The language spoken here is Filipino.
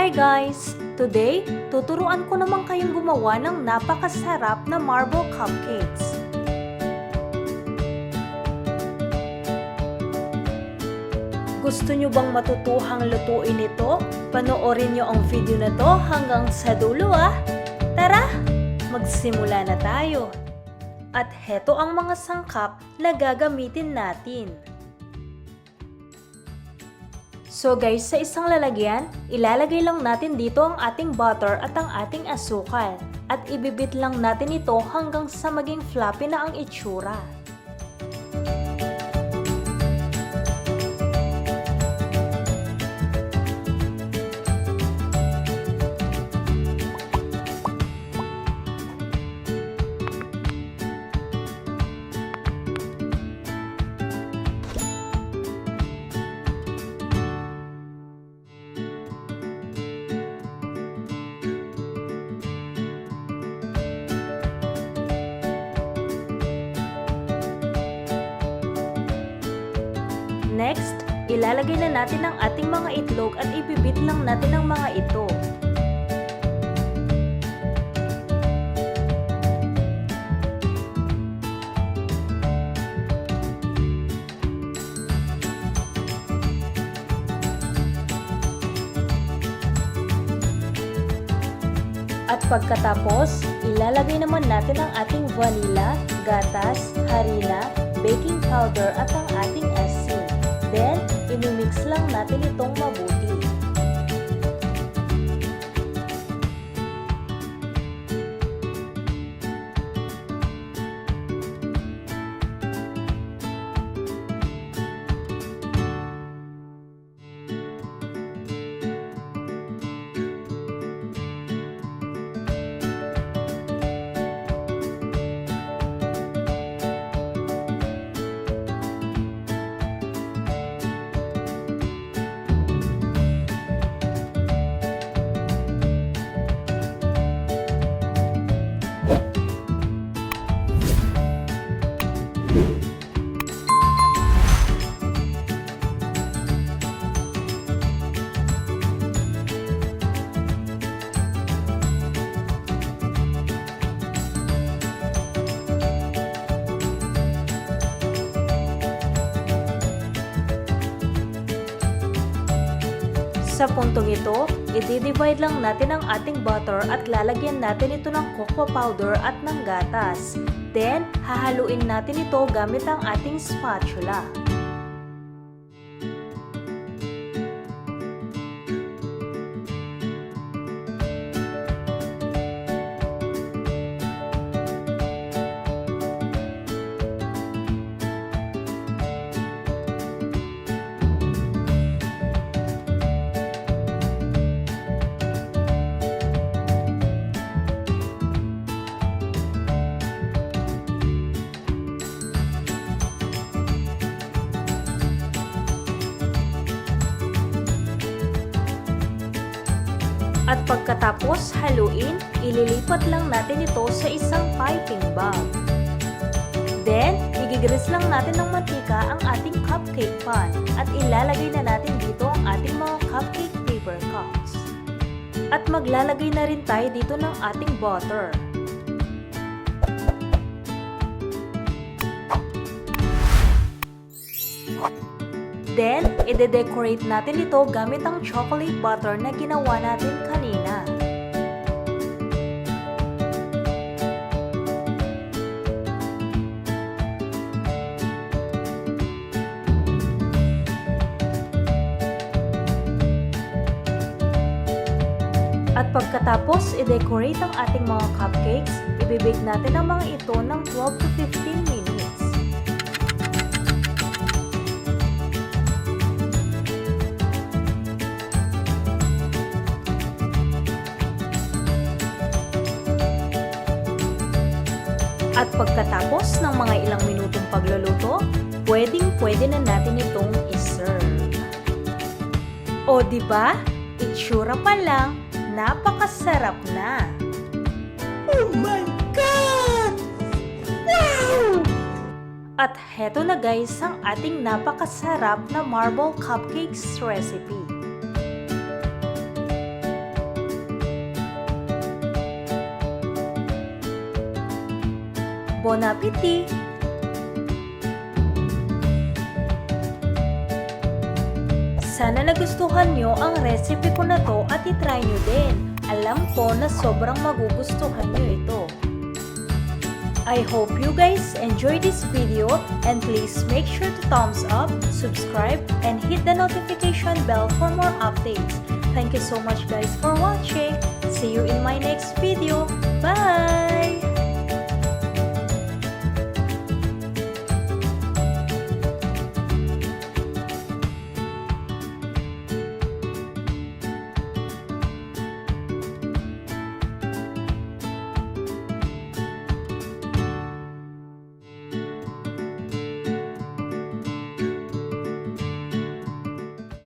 Hi guys! Today, tuturuan ko naman kayong gumawa ng napakasarap na marble cupcakes. Gusto nyo bang matutuhang lutuin ito? Panoorin nyo ang video na to hanggang sa dulo Tara, magsimula na tayo! At heto ang mga sangkap na gagamitin natin. So guys, sa isang lalagyan, ilalagay lang natin dito ang ating butter at ang ating asukal. At ibibit lang natin ito hanggang sa maging fluffy na ang itsura. Next, ilalagay na natin ang ating mga itlog at ibibit lang natin ang mga ito. At pagkatapos, ilalagay naman natin ang ating vanilla, gatas, harina, baking powder at ang ating asin. Then, imimix lang natin itong mabuti. Sa puntong ito, i-divide lang natin ang ating butter at lalagyan natin ito ng cocoa powder at ng gatas. Then, hahaluin natin ito gamit ang ating spatula. At pagkatapos haluin, ililipat lang natin ito sa isang piping bag. Then, igigrease lang natin ng mantika ang ating cupcake pan at ilalagay na natin dito ang ating mga cupcake paper cups. At maglalagay na rin tayo dito ng ating butter. Then, i-decorate natin ito gamit ang chocolate butter na ginawa natin kanina. At pagkatapos i-decorate ang ating mga cupcakes, ibibake natin ang mga ito ng 12 to 15 minutes. At pagkatapos ng mga ilang minutong pagluluto, pwedeng-pwede na natin itong i-serve. O diba? Itsura pa lang, napakasarap na! Oh my God! Wow! At heto na guys ang ating napakasarap na marble cupcakes recipe. Bon appetit! Sana nagustuhan nyo ang recipe ko na to at itry nyo din. Alam ko na sobrang magugustuhan nyo ito. I hope you guys enjoy this video and please make sure to thumbs up, subscribe, and hit the notification bell for more updates. Thank you so much guys for watching. See you in my next video. Bye!